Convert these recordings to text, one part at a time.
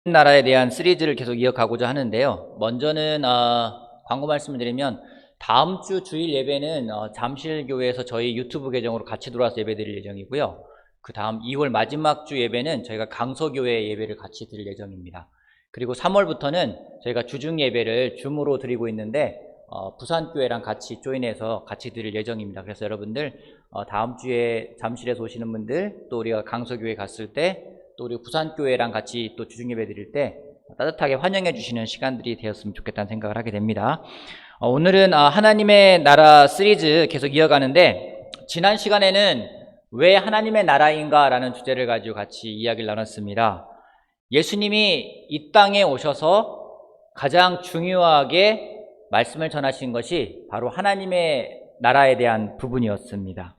나라에 대한 시리즈를 계속 이어가고자 하는데요. 먼저는 광고 말씀을 드리면 다음 주 주일 예배는 잠실교회에서 저희 유튜브 계정으로 같이 들어와서 예배 드릴 예정이고요. 그 다음 2월 마지막 주 예배는 저희가 강서교회 예배를 같이 드릴 예정입니다. 그리고 3월부터는 저희가 주중 예배를 줌으로 드리고 있는데 부산교회랑 같이 조인해서 같이 드릴 예정입니다. 그래서 여러분들 다음 주에 잠실에서 오시는 분들, 또 우리가 강서교회 갔을 때, 또 우리 부산교회랑 같이 또 주중예배 드릴 때 따뜻하게 환영해 주시는 시간들이 되었으면 좋겠다는 생각을 하게 됩니다. 오늘은 하나님의 나라 시리즈 계속 이어가는데, 지난 시간에는 왜 하나님의 나라인가 라는 주제를 가지고 같이 이야기를 나눴습니다. 예수님이 이 땅에 오셔서 가장 중요하게 말씀을 전하신 것이 바로 하나님의 나라에 대한 부분이었습니다.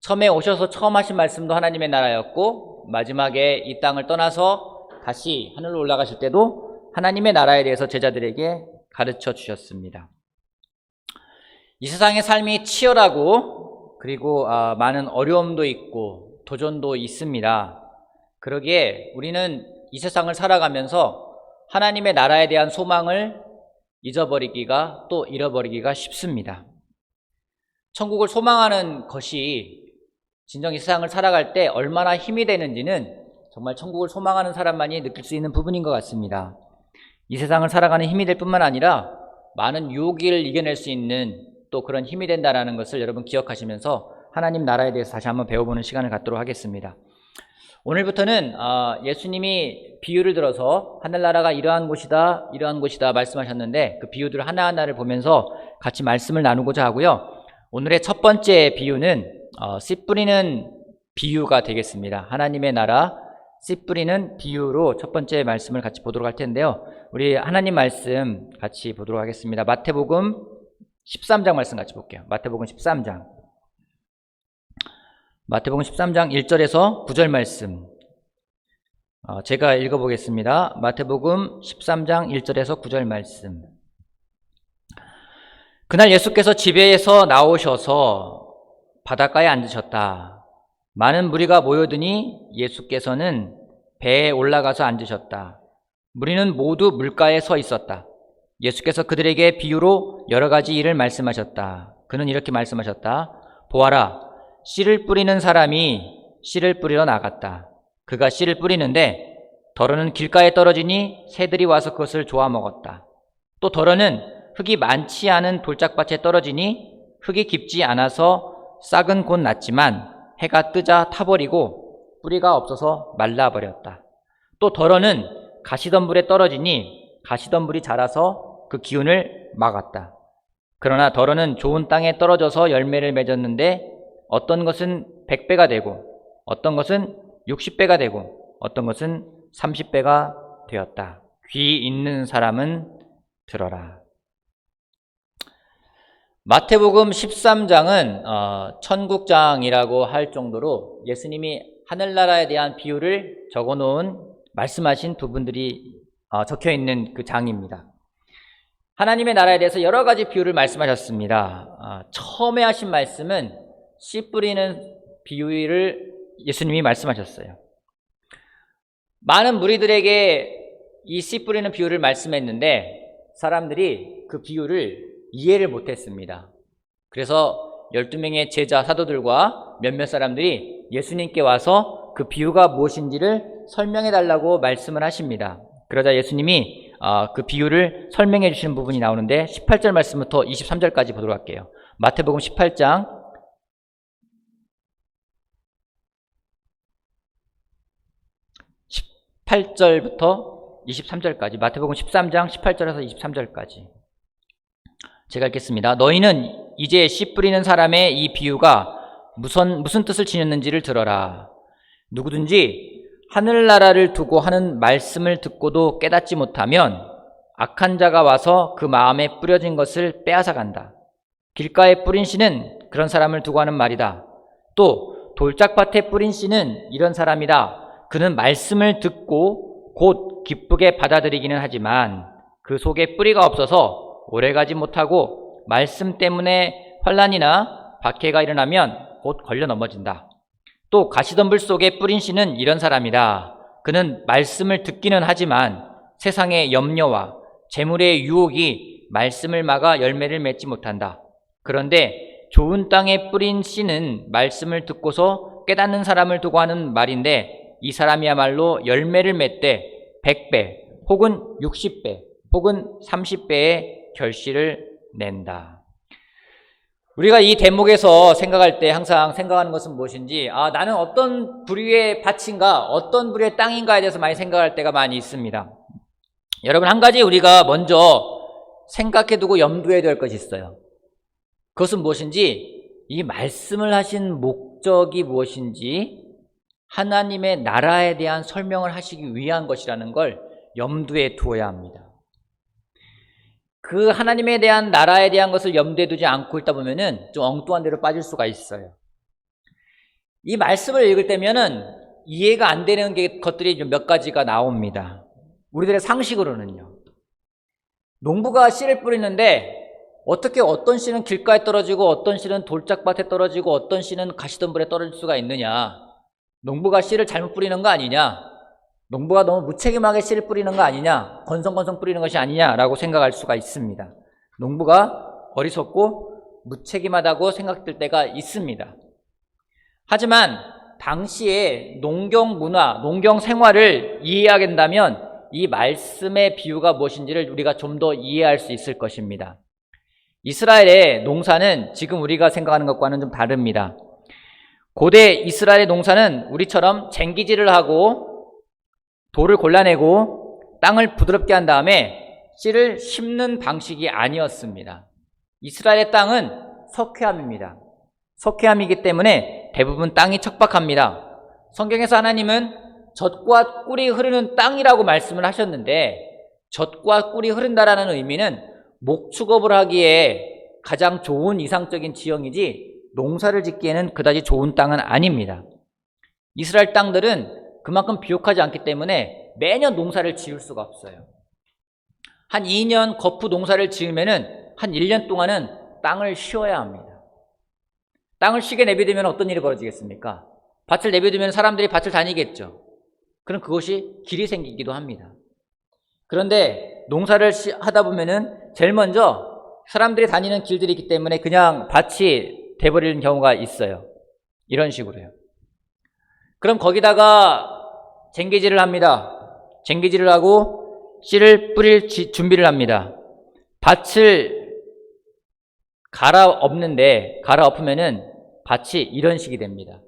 처음에 오셔서 처음 하신 말씀도 하나님의 나라였고, 마지막에 이 땅을 떠나서 다시 하늘로 올라가실 때도 하나님의 나라에 대해서 제자들에게 가르쳐 주셨습니다. 이 세상의 삶이 치열하고 그리고 많은 어려움도 있고 도전도 있습니다. 그러기에 우리는 이 세상을 살아가면서 하나님의 나라에 대한 소망을 잊어버리기가 또 잃어버리기가 쉽습니다. 천국을 소망하는 것이 진정 이 세상을 살아갈 때 얼마나 힘이 되는지는 정말 천국을 소망하는 사람만이 느낄 수 있는 부분인 것 같습니다. 이 세상을 살아가는 힘이 될 뿐만 아니라 많은 유혹을 이겨낼 수 있는 또 그런 힘이 된다는 것을 여러분 기억하시면서 하나님 나라에 대해서 다시 한번 배워보는 시간을 갖도록 하겠습니다. 오늘부터는 예수님이 비유를 들어서 하늘나라가 이러한 곳이다 이러한 곳이다 말씀하셨는데, 그 비유들 하나하나를 보면서 같이 말씀을 나누고자 하고요. 오늘의 첫 번째 비유는 씨 뿌리는 비유가 되겠습니다. 하나님의 나라 씨 뿌리는 비유로 첫 번째 말씀을 같이 보도록 할 텐데요. 우리 하나님 말씀 같이 보도록 하겠습니다. 마태복음 13장 말씀 같이 볼게요. 마태복음 13장 1절에서 9절 말씀 제가 읽어보겠습니다. 마태복음 13장 1절에서 9절 말씀. 그날 예수께서 집에서 나오셔서 바닷가에 앉으셨다. 많은 무리가 모여드니 예수께서는 배에 올라가서 앉으셨다. 무리는 모두 물가에 서 있었다. 예수께서 그들에게 비유로 여러 가지 일을 말씀하셨다. 그는 이렇게 말씀하셨다. 보아라, 씨를 뿌리는 사람이 씨를 뿌리러 나갔다. 그가 씨를 뿌리는데 덜어는 길가에 떨어지니 새들이 와서 그것을 쪼아 먹었다. 또 덜어는 흙이 많지 않은 돌짝밭에 떨어지니 흙이 깊지 않아서 싹은 곧 났지만 해가 뜨자 타버리고 뿌리가 없어서 말라버렸다. 또 덜어는 가시덤불에 떨어지니 가시덤불이 자라서 그 기운을 막았다. 그러나 덜어는 좋은 땅에 떨어져서 열매를 맺었는데 어떤 것은 100배가 되고 어떤 것은 60배가 되고 어떤 것은 30배가 되었다. 귀 있는 사람은 들어라. 마태복음 13장은 천국장이라고 할 정도로 예수님이 하늘나라에 대한 비유를 적어놓은 말씀하신 부분들이 적혀있는 그 장입니다. 하나님의 나라에 대해서 여러 가지 비유를 말씀하셨습니다. 처음에 하신 말씀은 씨 뿌리는 비유를 예수님이 말씀하셨어요. 많은 무리들에게 이 씨 뿌리는 비유를 말씀했는데 사람들이 그 비유를 이해를 못했습니다. 그래서 12명의 제자 사도들과 몇몇 사람들이 예수님께 와서 그 비유가 무엇인지를 설명해 달라고 말씀을 하십니다. 그러자 예수님이 그 비유를 설명해 주시는 부분이 나오는데 18절 말씀부터 23절까지 보도록 할게요. 마태복음 18장 18절부터 23절까지, 마태복음 13장 18절에서 23절까지 제가 읽겠습니다. 너희는 이제 씨 뿌리는 사람의 이 비유가 무슨 뜻을 지녔는지를 들어라. 누구든지 하늘나라를 두고 하는 말씀을 듣고도 깨닫지 못하면 악한 자가 와서 그 마음에 뿌려진 것을 빼앗아 간다. 길가에 뿌린 씨는 그런 사람을 두고 하는 말이다. 또 돌짝밭에 뿌린 씨는 이런 사람이다. 그는 말씀을 듣고 곧 기쁘게 받아들이기는 하지만 그 속에 뿌리가 없어서 오래가지 못하고 말씀 때문에 환난이나 박해가 일어나면 곧 걸려 넘어진다. 또 가시덤불 속에 뿌린 씨는 이런 사람이다. 그는 말씀을 듣기는 하지만 세상의 염려와 재물의 유혹이 말씀을 막아 열매를 맺지 못한다. 그런데 좋은 땅에 뿌린 씨는 말씀을 듣고서 깨닫는 사람을 두고 하는 말인데 이 사람이야말로 열매를 맺되 100배 혹은 60배 혹은 30배의 결실을 낸다. 우리가 이 대목에서 생각할 때 항상 생각하는 것은 무엇인지, 나는 어떤 부류의 밭인가, 어떤 부류의 땅인가에 대해서 많이 생각할 때가 많이 있습니다. 여러분, 한 가지 우리가 먼저 생각해두고 염두에 될 것이 있어요. 그것은 무엇인지, 이 말씀을 하신 목적이 무엇인지 하나님의 나라에 대한 설명을 하시기 위한 것이라는 걸 염두에 두어야 합니다. 그 하나님에 대한 나라에 대한 것을 염두에 두지 않고 있다 보면은 좀 엉뚱한 데로 빠질 수가 있어요. 이 말씀을 읽을 때면은 이해가 안 되는 것들이 몇 가지가 나옵니다. 우리들의 상식으로는요. 농부가 씨를 뿌리는데 어떻게 어떤 씨는 길가에 떨어지고 어떤 씨는 돌짝밭에 떨어지고 어떤 씨는 가시덤불에 떨어질 수가 있느냐. 농부가 씨를 잘못 뿌리는 거 아니냐. 농부가 너무 무책임하게 씨를 뿌리는 거 아니냐, 건성건성 뿌리는 것이 아니냐라고 생각할 수가 있습니다. 농부가 어리석고 무책임하다고 생각될 때가 있습니다. 하지만 당시에 농경 문화, 농경 생활을 이해하게 된다면 이 말씀의 비유가 무엇인지를 우리가 좀 더 이해할 수 있을 것입니다. 이스라엘의 농사는 지금 우리가 생각하는 것과는 좀 다릅니다. 고대 이스라엘의 농사는 우리처럼 쟁기질을 하고 돌을 골라내고 땅을 부드럽게 한 다음에 씨를 심는 방식이 아니었습니다. 이스라엘의 땅은 석회암입니다. 석회암이기 때문에 대부분 땅이 척박합니다. 성경에서 하나님은 젖과 꿀이 흐르는 땅이라고 말씀을 하셨는데 젖과 꿀이 흐른다라는 의미는 목축업을 하기에 가장 좋은 이상적인 지형이지 농사를 짓기에는 그다지 좋은 땅은 아닙니다. 이스라엘 땅들은 그만큼 비옥하지 않기 때문에 매년 농사를 지을 수가 없어요. 한 2년 거푸 농사를 지으면은 한 1년 동안은 땅을 쉬어야 합니다. 땅을 쉬게 내비두면 어떤 일이 벌어지겠습니까? 밭을 내비두면 사람들이 밭을 다니겠죠. 그럼 그것이 길이 생기기도 합니다. 그런데 농사를 하다 보면은 제일 먼저 사람들이 다니는 길들이 있기 때문에 그냥 밭이 돼버리는 경우가 있어요. 이런 식으로요. 그럼 거기다가 쟁기질을 합니다. 쟁기질을 하고 씨를 뿌릴 준비를 합니다. 밭을 갈아엎으면은 밭이 이런 식이 됩니다.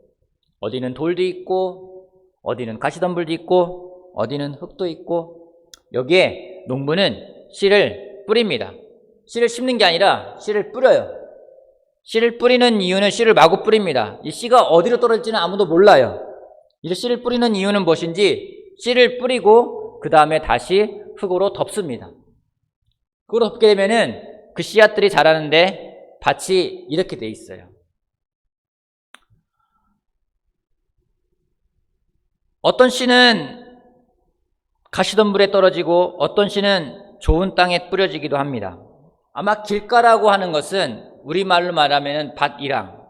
어디는 돌도 있고 어디는 가시덤불도 있고 어디는 흙도 있고 여기에 농부는 씨를 뿌립니다. 씨를 심는 게 아니라 씨를 뿌려요. 씨를 뿌리는 이유는 씨를 마구 뿌립니다. 이 씨가 어디로 떨어질지는 아무도 몰라요. 이 씨를 뿌리는 이유는 무엇인지 씨를 뿌리고 그 다음에 다시 흙으로 덮습니다. 흙으로 덮게 되면은 그 씨앗들이 자라는데 밭이 이렇게 돼 있어요. 어떤 씨는 가시덤불에 떨어지고 어떤 씨는 좋은 땅에 뿌려지기도 합니다. 아마 길가라고 하는 것은 우리말로 말하면 밭이랑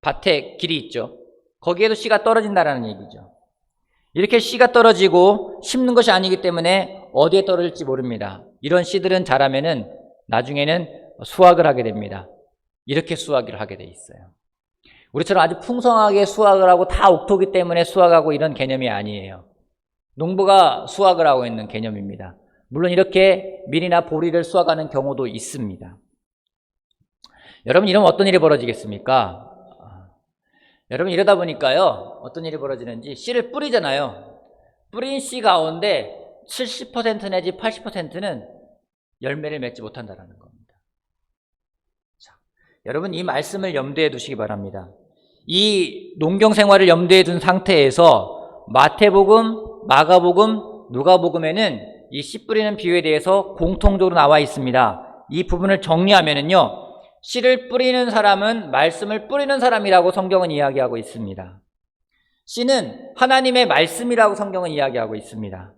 밭에 길이 있죠. 거기에도 씨가 떨어진다는 얘기죠. 이렇게 씨가 떨어지고 심는 것이 아니기 때문에 어디에 떨어질지 모릅니다. 이런 씨들은 자라면은 나중에는 수확을 하게 됩니다. 이렇게 수확을 하게 돼 있어요. 우리처럼 아주 풍성하게 수확을 하고 다 옥토기 때문에 수확하고 이런 개념이 아니에요. 농부가 수확을 하고 있는 개념입니다. 물론 이렇게 밀이나 보리를 수확하는 경우도 있습니다. 여러분, 이러면 어떤 일이 벌어지겠습니까? 여러분, 이러다 보니까요, 어떤 일이 벌어지는지 씨를 뿌리잖아요. 뿌린 씨 가운데 70% 내지 80%는 열매를 맺지 못한다는 겁니다. 자, 여러분, 이 말씀을 염두에 두시기 바랍니다. 이 농경 생활을 염두에 둔 상태에서 마태복음, 마가복음, 누가복음에는 이 씨 뿌리는 비유에 대해서 공통적으로 나와 있습니다. 이 부분을 정리하면은요, 씨를 뿌리는 사람은 말씀을 뿌리는 사람이라고 성경은 이야기하고 있습니다. 씨는 하나님의 말씀이라고 성경은 이야기하고 있습니다.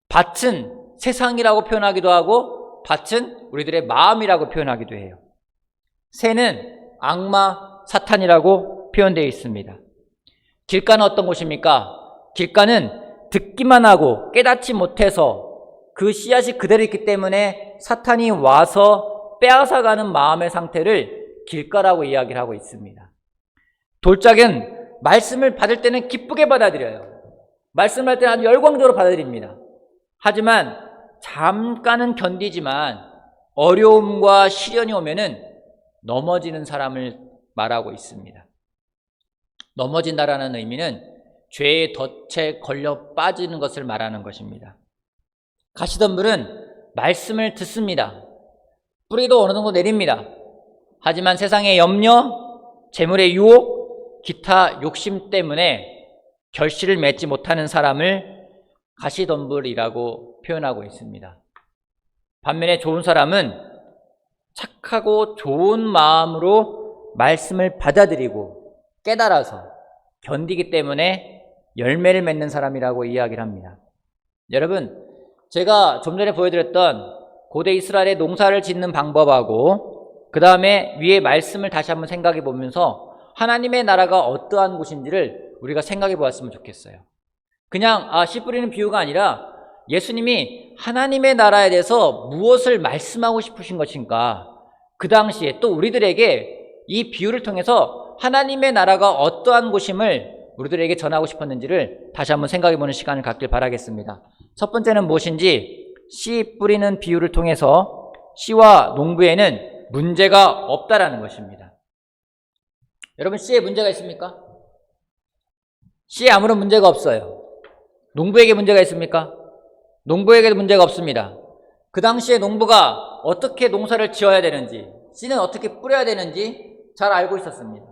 밭은 세상이라고 표현하기도 하고 밭은 우리들의 마음이라고 표현하기도 해요. 새는 악마, 사탄이라고 표현되어 있습니다. 길가는 어떤 곳입니까? 길가는 듣기만 하고 깨닫지 못해서 그 씨앗이 그대로 있기 때문에 사탄이 와서 빼앗아가는 마음의 상태를 길가라고 이야기를 하고 있습니다. 돌짝은 말씀을 받을 때는 기쁘게 받아들여요. 말씀을 할 때는 아주 열광적으로 받아들입니다. 하지만 잠깐은 견디지만 어려움과 시련이 오면은 넘어지는 사람을 말하고 있습니다. 넘어진다라는 의미는 죄의 덫에 걸려 빠지는 것을 말하는 것입니다. 가시덤불은 말씀을 듣습니다. 뿌리도 어느 정도 내립니다. 하지만 세상의 염려, 재물의 유혹, 기타 욕심 때문에 결실을 맺지 못하는 사람을 가시덤불이라고 표현하고 있습니다. 반면에 좋은 사람은 착하고 좋은 마음으로 말씀을 받아들이고 깨달아서 견디기 때문에 열매를 맺는 사람이라고 이야기를 합니다. 여러분, 제가 좀 전에 보여드렸던 고대 이스라엘의 농사를 짓는 방법하고 그 다음에 위에 말씀을 다시 한번 생각해 보면서 하나님의 나라가 어떠한 곳인지를 우리가 생각해 보았으면 좋겠어요. 그냥 씨 뿌리는 비유가 아니라 예수님이 하나님의 나라에 대해서 무엇을 말씀하고 싶으신 것인가, 그 당시에 또 우리들에게 이 비유를 통해서 하나님의 나라가 어떠한 곳임을 우리들에게 전하고 싶었는지를 다시 한번 생각해 보는 시간을 갖길 바라겠습니다. 첫 번째는 무엇인지, 씨 뿌리는 비유를 통해서 씨와 농부에는 문제가 없다라는 것입니다. 여러분, 씨에 문제가 있습니까? 씨에 아무런 문제가 없어요. 농부에게 문제가 있습니까? 농부에게도 문제가 없습니다. 그 당시에 농부가 어떻게 농사를 지어야 되는지, 씨는 어떻게 뿌려야 되는지 잘 알고 있었습니다.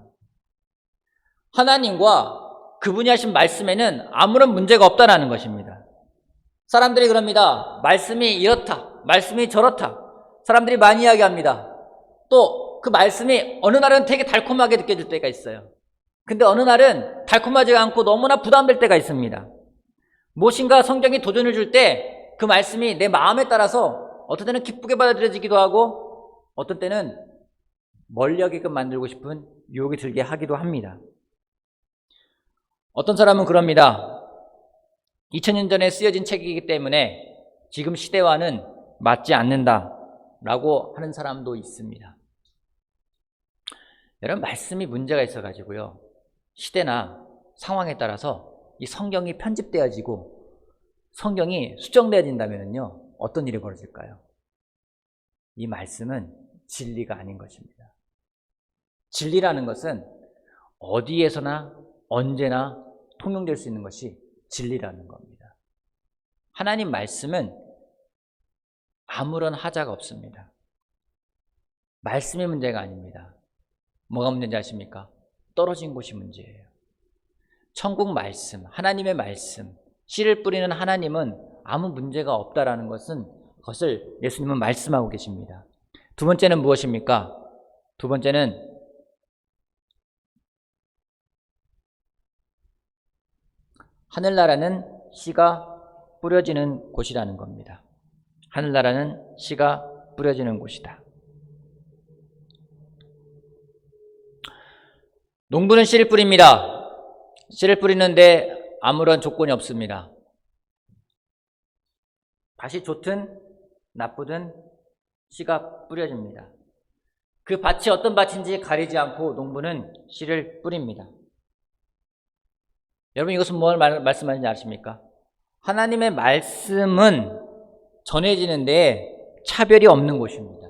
하나님과 그분이 하신 말씀에는 아무런 문제가 없다는 것입니다. 사람들이 그럽니다. 말씀이 이렇다, 말씀이 저렇다. 사람들이 많이 이야기합니다. 또 그 말씀이 어느 날은 되게 달콤하게 느껴질 때가 있어요. 근데 어느 날은 달콤하지 않고 너무나 부담될 때가 있습니다. 무엇인가 성경이 도전을 줄 때 그 말씀이 내 마음에 따라서 어떤 때는 기쁘게 받아들여지기도 하고 어떤 때는 멀리하게끔 만들고 싶은 유혹이 들게 하기도 합니다. 어떤 사람은 그럽니다. 2000년 전에 쓰여진 책이기 때문에 지금 시대와는 맞지 않는다라고 하는 사람도 있습니다. 여러분, 말씀이 문제가 있어가지고요, 시대나 상황에 따라서 이 성경이 편집되어지고 성경이 수정되어진다면요, 어떤 일이 벌어질까요? 이 말씀은 진리가 아닌 것입니다. 진리라는 것은 어디에서나 언제나 통용될 수 있는 것이 진리라는 겁니다. 하나님 말씀은 아무런 하자가 없습니다. 말씀이 문제가 아닙니다. 뭐가 문제인지 아십니까? 떨어진 곳이 문제예요. 천국 말씀, 하나님의 말씀, 씨를 뿌리는 하나님은 아무 문제가 없다라는 것을 예수님은 말씀하고 계십니다. 두 번째는 무엇입니까? 두 번째는 하늘나라는 씨가 뿌려지는 곳이라는 겁니다. 하늘나라는 씨가 뿌려지는 곳이다. 농부는 씨를 뿌립니다. 씨를 뿌리는데 아무런 조건이 없습니다. 밭이 좋든 나쁘든 씨가 뿌려집니다. 그 밭이 어떤 밭인지 가리지 않고 농부는 씨를 뿌립니다. 여러분, 이것은 뭘 말씀하는지 아십니까? 하나님의 말씀은 전해지는데 차별이 없는 곳입니다.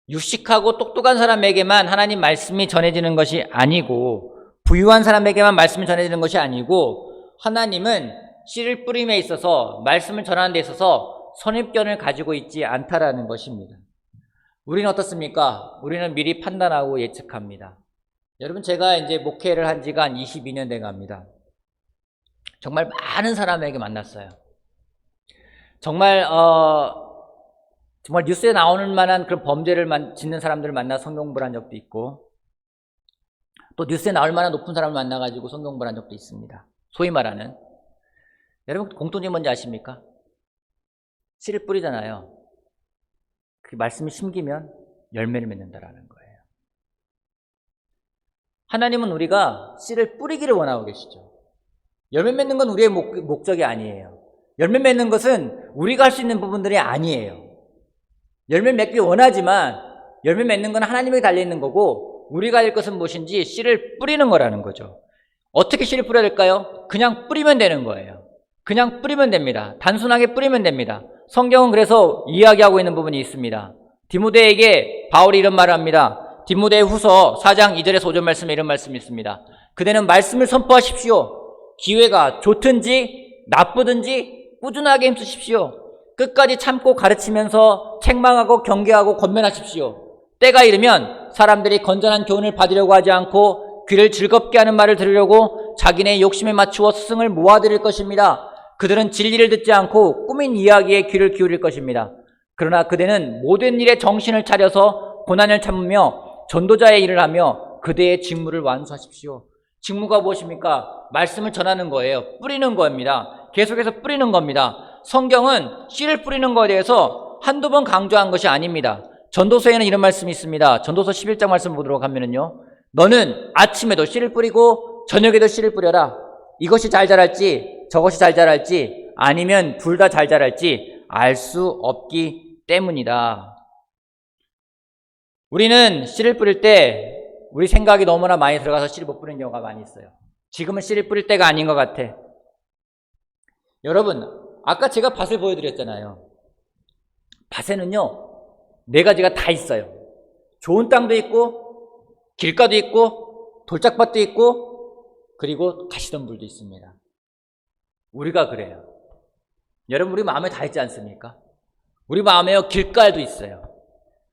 유식하고 똑똑한 사람에게만 하나님 말씀이 전해지는 것이 아니고, 부유한 사람에게만 말씀이 전해지는 것이 아니고, 하나님은 씨를 뿌림에 있어서, 말씀을 전하는 데 있어서 선입견을 가지고 있지 않다라는 것입니다. 우리는 어떻습니까? 우리는 미리 판단하고 예측합니다. 여러분, 제가 이제 목회를 한 지가 한 22년 돼 갑니다. 정말 많은 사람에게 만났어요. 정말 뉴스에 나오는 만한 그런 범죄를 짓는 사람들을 만나 성경공부를 한 적도 있고, 또 뉴스에 나올 만한 높은 사람을 만나가지고 성경공부를 한 적도 있습니다. 소위 말하는, 여러분, 공통점이 뭔지 아십니까? 씨를 뿌리잖아요. 그 말씀이 심기면 열매를 맺는다라는 거예요. 하나님은 우리가 씨를 뿌리기를 원하고 계시죠. 열매 맺는 건 우리의 목적이 아니에요. 열매 맺는 것은 우리가 할 수 있는 부분들이 아니에요. 열매 맺기 원하지만 열매 맺는 건 하나님에게 달려있는 거고, 우리가 할 것은 무엇인지 씨를 뿌리는 거라는 거죠. 어떻게 씨를 뿌려야 될까요? 그냥 뿌리면 되는 거예요. 그냥 뿌리면 됩니다. 단순하게 뿌리면 됩니다. 성경은 그래서 이야기하고 있는 부분이 있습니다. 디모데에게 바울이 이런 말을 합니다. 디모데 후서 4장 2절에서 5절 말씀에 이런 말씀이 있습니다. 그대는 말씀을 선포하십시오. 기회가 좋든지 나쁘든지 꾸준하게 힘쓰십시오. 끝까지 참고 가르치면서 책망하고 경계하고 권면하십시오. 때가 이르면 사람들이 건전한 교훈을 받으려고 하지 않고 귀를 즐겁게 하는 말을 들으려고 자기네 욕심에 맞추어 스승을 모아들일 것입니다. 그들은 진리를 듣지 않고 꾸민 이야기에 귀를 기울일 것입니다. 그러나 그대는 모든 일에 정신을 차려서 고난을 참으며 전도자의 일을 하며 그대의 직무를 완수하십시오. 직무가 무엇입니까? 말씀을 전하는 거예요. 뿌리는 겁니다. 계속해서 뿌리는 겁니다. 성경은 씨를 뿌리는 것에 대해서 한두 번 강조한 것이 아닙니다. 전도서에는 이런 말씀이 있습니다. 전도서 11장 말씀 보도록 하면은요. 너는 아침에도 씨를 뿌리고 저녁에도 씨를 뿌려라. 이것이 잘 자랄지 저것이 잘 자랄지 아니면 둘 다 잘 자랄지 알 수 없기 때문이다. 우리는 씨를 뿌릴 때 우리 생각이 너무나 많이 들어가서 씨를 못 뿌리는 경우가 많이 있어요. 지금은 씨를 뿌릴 때가 아닌 것 같아. 여러분, 아까 제가 밭을 보여드렸잖아요. 밭에는요, 네 가지가 다 있어요. 좋은 땅도 있고, 길가도 있고, 돌짝밭도 있고, 그리고 가시덤불도 있습니다. 우리가 그래요. 여러분, 우리 마음에 다 있지 않습니까? 우리 마음에요, 길가도 있어요.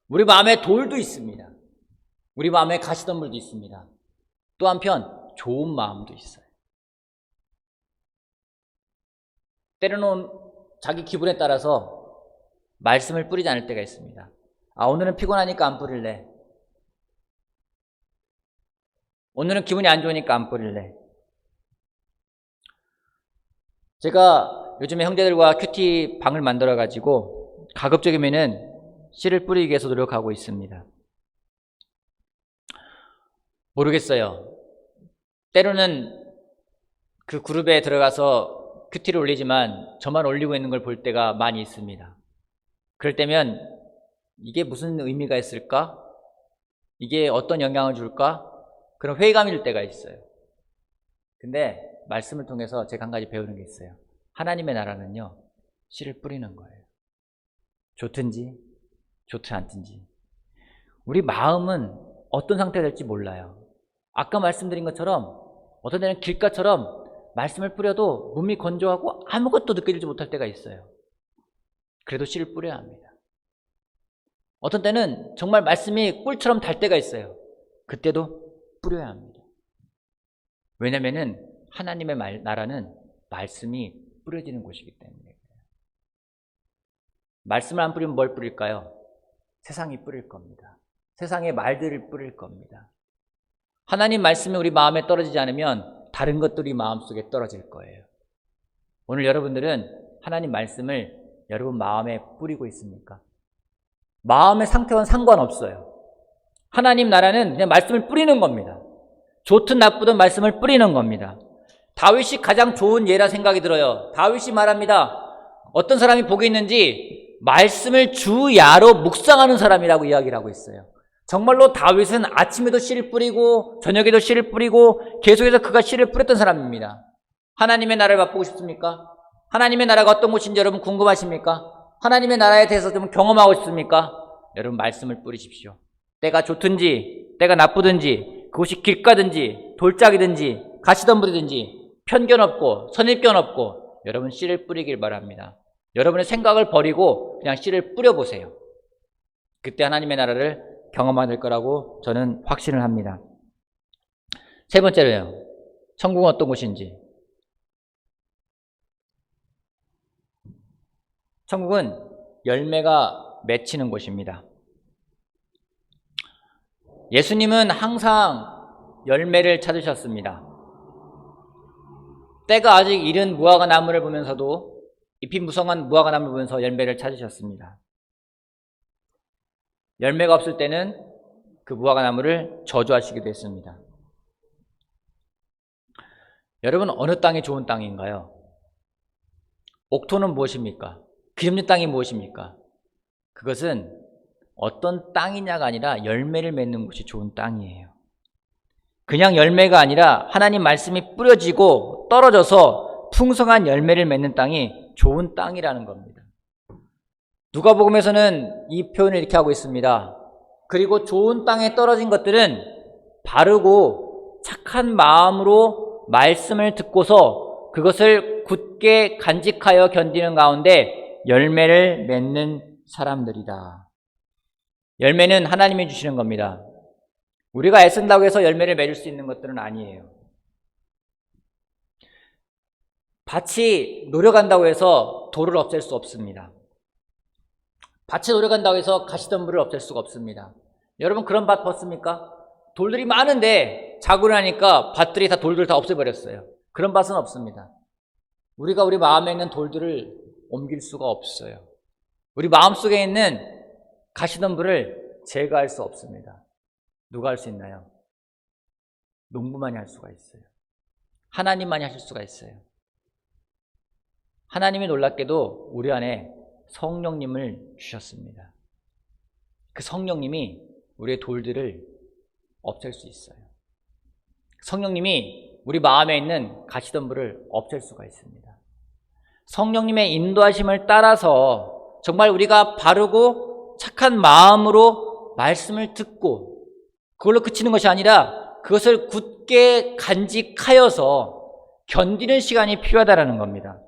우리 마음에 돌도 있습니다. 우리 마음에 가시덤불도 있습니다. 또 한편 좋은 마음도 있어요. 때로는 자기 기분에 따라서 말씀을 뿌리지 않을 때가 있습니다. 오늘은 피곤하니까 안 뿌릴래. 오늘은 기분이 안 좋으니까 안 뿌릴래. 제가 요즘에 형제들과 큐티 방을 만들어가지고 가급적이면은 씨를 뿌리기 위해서 노력하고 있습니다. 모르겠어요. 때로는 그 그룹에 들어가서 큐티를 올리지만 저만 올리고 있는 걸 볼 때가 많이 있습니다. 그럴 때면 이게 무슨 의미가 있을까? 이게 어떤 영향을 줄까? 그런 회의감이 들 때가 있어요. 근데 말씀을 통해서 제가 한 가지 배우는 게 있어요. 하나님의 나라는요, 씨를 뿌리는 거예요. 좋든지 좋지 않든지. 우리 마음은 어떤 상태가 될지 몰라요. 아까 말씀드린 것처럼 어떤 때는 길가처럼 말씀을 뿌려도 몸이 건조하고 아무것도 느껴지지 못할 때가 있어요. 그래도 씨를 뿌려야 합니다. 어떤 때는 정말 말씀이 꿀처럼 달 때가 있어요. 그때도 뿌려야 합니다. 왜냐면은 하나님의 나라는 말씀이 뿌려지는 곳이기 때문에. 말씀을 안 뿌리면 뭘 뿌릴까요? 세상이 뿌릴 겁니다. 세상의 말들을 뿌릴 겁니다. 하나님 말씀이 우리 마음에 떨어지지 않으면 다른 것들이 마음속에 떨어질 거예요. 오늘 여러분들은 하나님 말씀을 여러분 마음에 뿌리고 있습니까? 마음의 상태와는 상관없어요. 하나님 나라는 그냥 말씀을 뿌리는 겁니다. 좋든 나쁘든 말씀을 뿌리는 겁니다. 다윗이 가장 좋은 예라 생각이 들어요. 다윗이 말합니다. 어떤 사람이 복이 있는지 말씀을 주야로 묵상하는 사람이라고 이야기를 하고 있어요. 정말로 다윗은 아침에도 씨를 뿌리고 저녁에도 씨를 뿌리고 계속해서 그가 씨를 뿌렸던 사람입니다. 하나님의 나라를 맛보고 싶습니까? 하나님의 나라가 어떤 곳인지 여러분 궁금하십니까? 하나님의 나라에 대해서 좀 경험하고 싶습니까? 여러분 말씀을 뿌리십시오. 때가 좋든지 때가 나쁘든지 그곳이 길가든지 돌짝이든지 가시덤불이든지 편견 없고 선입견 없고 여러분 씨를 뿌리길 바랍니다. 여러분의 생각을 버리고 그냥 씨를 뿌려보세요. 그때 하나님의 나라를 경험하게 될 거라고 저는 확신을 합니다. 세 번째로요. 천국은 어떤 곳인지. 천국은 열매가 맺히는 곳입니다. 예수님은 항상 열매를 찾으셨습니다. 때가 아직 이른 무화과 나무를 보면서도 잎이 무성한 무화과 나무를 보면서 열매를 찾으셨습니다. 열매가 없을 때는 그 무화과 나무를 저주하시기도 했습니다. 여러분, 어느 땅이 좋은 땅인가요? 옥토는 무엇입니까? 기름진 땅이 무엇입니까? 그것은 어떤 땅이냐가 아니라 열매를 맺는 곳이 좋은 땅이에요. 그냥 열매가 아니라 하나님 말씀이 뿌려지고 떨어져서 풍성한 열매를 맺는 땅이 좋은 땅이라는 겁니다. 누가복음에서는 이 표현을 이렇게 하고 있습니다. 그리고 좋은 땅에 떨어진 것들은 바르고 착한 마음으로 말씀을 듣고서 그것을 굳게 간직하여 견디는 가운데 열매를 맺는 사람들이다. 열매는 하나님이 주시는 겁니다. 우리가 애쓴다고 해서 열매를 맺을 수 있는 것들은 아니에요. 밭이 노력한다고 해서 돌을 없앨 수 없습니다. 밭이 노력한다고 해서 가시덤불을 없앨 수가 없습니다. 여러분, 그런 밭 봤습니까? 돌들이 많은데 자고 나니까 밭들이 다 돌들 다 없애버렸어요. 그런 밭은 없습니다. 우리가 우리 마음에 있는 돌들을 옮길 수가 없어요. 우리 마음속에 있는 가시덤불을 제거할 수 없습니다. 누가 할 수 있나요? 농부만이 할 수가 있어요. 하나님만이 하실 수가 있어요. 하나님이 놀랍게도 우리 안에 성령님을 주셨습니다. 그 성령님이 우리의 돌들을 없앨 수 있어요. 성령님이 우리 마음에 있는 가시덤불을 없앨 수가 있습니다. 성령님의 인도하심을 따라서 정말 우리가 바르고 착한 마음으로 말씀을 듣고 그걸로 그치는 것이 아니라 그것을 굳게 간직하여서 견디는 시간이 필요하다는 겁니다.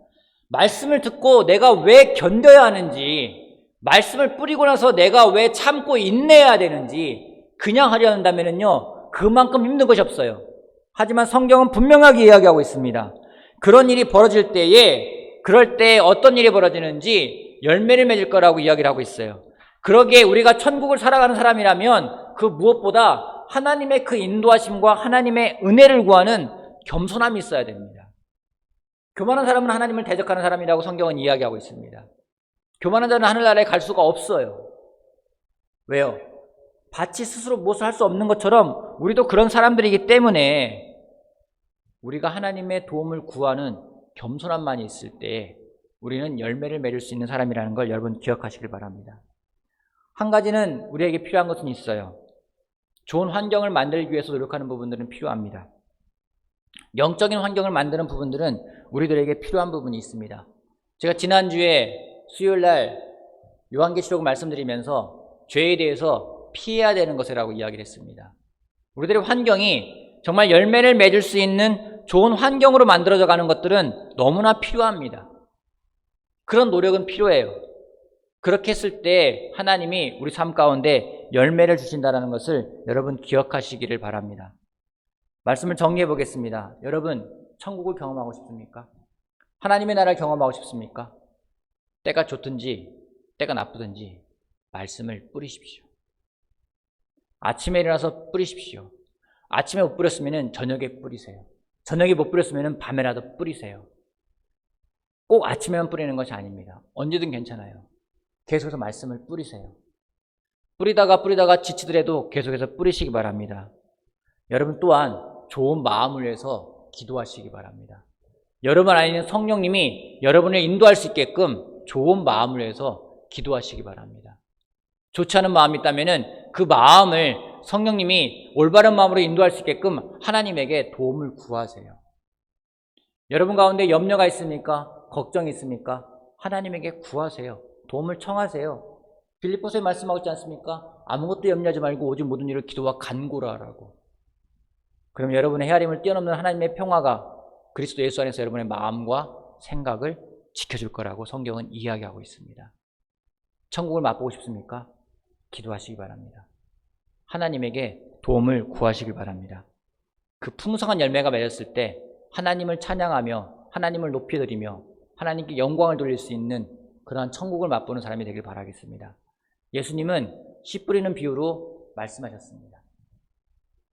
말씀을 듣고 내가 왜 견뎌야 하는지, 말씀을 뿌리고 나서 내가 왜 참고 인내해야 되는지 그냥 하려 한다면요, 그만큼 힘든 것이 없어요. 하지만 성경은 분명하게 이야기하고 있습니다. 그런 일이 벌어질 때에, 그럴 때 어떤 일이 벌어지는지 열매를 맺을 거라고 이야기를 하고 있어요. 그러기에 우리가 천국을 살아가는 사람이라면 그 무엇보다 하나님의 그 인도하심과 하나님의 은혜를 구하는 겸손함이 있어야 됩니다. 교만한 사람은 하나님을 대적하는 사람이라고 성경은 이야기하고 있습니다. 교만한 자는 하늘나라에 갈 수가 없어요. 왜요? 밭이 스스로 무엇을 할 수 없는 것처럼 우리도 그런 사람들이기 때문에 우리가 하나님의 도움을 구하는 겸손함만이 있을 때 우리는 열매를 맺을 수 있는 사람이라는 걸 여러분 기억하시길 바랍니다. 한 가지는 우리에게 필요한 것은 있어요. 좋은 환경을 만들기 위해서 노력하는 부분들은 필요합니다. 영적인 환경을 만드는 부분들은 우리들에게 필요한 부분이 있습니다. 제가 지난주에 수요일날 요한계시록을 말씀드리면서 죄에 대해서 피해야 되는 것이라고 이야기를 했습니다. 우리들의 환경이 정말 열매를 맺을 수 있는 좋은 환경으로 만들어져 가는 것들은 너무나 필요합니다. 그런 노력은 필요해요. 그렇게 했을 때 하나님이 우리 삶 가운데 열매를 주신다는 것을 여러분 기억하시기를 바랍니다. 말씀을 정리해 보겠습니다. 여러분, 천국을 경험하고 싶습니까? 하나님의 나라를 경험하고 싶습니까? 때가 좋든지 때가 나쁘든지 말씀을 뿌리십시오. 아침에 일어나서 뿌리십시오. 아침에 못 뿌렸으면 저녁에 뿌리세요. 저녁에 못 뿌렸으면 밤에라도 뿌리세요. 꼭 아침에만 뿌리는 것이 아닙니다. 언제든 괜찮아요. 계속해서 말씀을 뿌리세요. 뿌리다가 지치더라도 계속해서 뿌리시기 바랍니다. 여러분 또한 좋은 마음을 위해서 기도하시기 바랍니다. 여러분 안에 있는 성령님이 여러분을 인도할 수 있게끔 좋은 마음을 위해서 기도하시기 바랍니다. 좋지 않은 마음이 있다면 그 마음을 성령님이 올바른 마음으로 인도할 수 있게끔 하나님에게 도움을 구하세요. 여러분 가운데 염려가 있습니까? 걱정이 있습니까? 하나님에게 구하세요. 도움을 청하세요. 빌립보서에 말씀하고 있지 않습니까? 아무것도 염려하지 말고 오직 모든 일을 기도와 간구로 하라고. 그럼 여러분의 헤아림을 뛰어넘는 하나님의 평화가 그리스도 예수 안에서 여러분의 마음과 생각을 지켜줄 거라고 성경은 이야기하고 있습니다. 천국을 맛보고 싶습니까? 기도하시기 바랍니다. 하나님에게 도움을 구하시길 바랍니다. 그 풍성한 열매가 맺었을 때 하나님을 찬양하며 하나님을 높여드리며 하나님께 영광을 돌릴 수 있는 그러한 천국을 맛보는 사람이 되길 바라겠습니다. 예수님은 씨 뿌리는 비유로 말씀하셨습니다.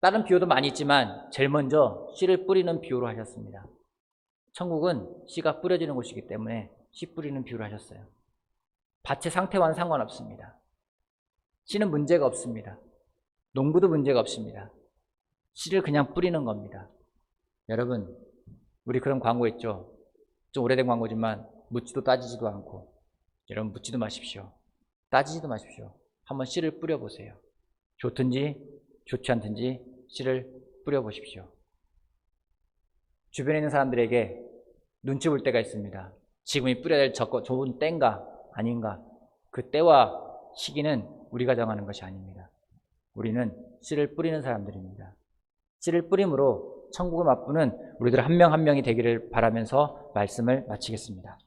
다른 비유도 많이 있지만 제일 먼저 씨를 뿌리는 비유로 하셨습니다. 천국은 씨가 뿌려지는 곳이기 때문에 씨 뿌리는 비유를 하셨어요. 밭의 상태와는 상관없습니다. 씨는 문제가 없습니다. 농부도 문제가 없습니다. 씨를 그냥 뿌리는 겁니다. 여러분, 우리 그런 광고 있죠. 좀 오래된 광고지만 묻지도 따지지도 않고. 여러분 묻지도 마십시오. 따지지도 마십시오. 한번 씨를 뿌려보세요. 좋든지 좋지 않든지 씨를 뿌려보십시오. 주변에 있는 사람들에게 눈치 볼 때가 있습니다. 지금이 뿌려야 될 좋은 때인가 아닌가. 그 때와 시기는 우리가 정하는 것이 아닙니다. 우리는 씨를 뿌리는 사람들입니다. 씨를 뿌림으로 천국을 맛보는 우리들 한 명 한 명이 되기를 바라면서 말씀을 마치겠습니다.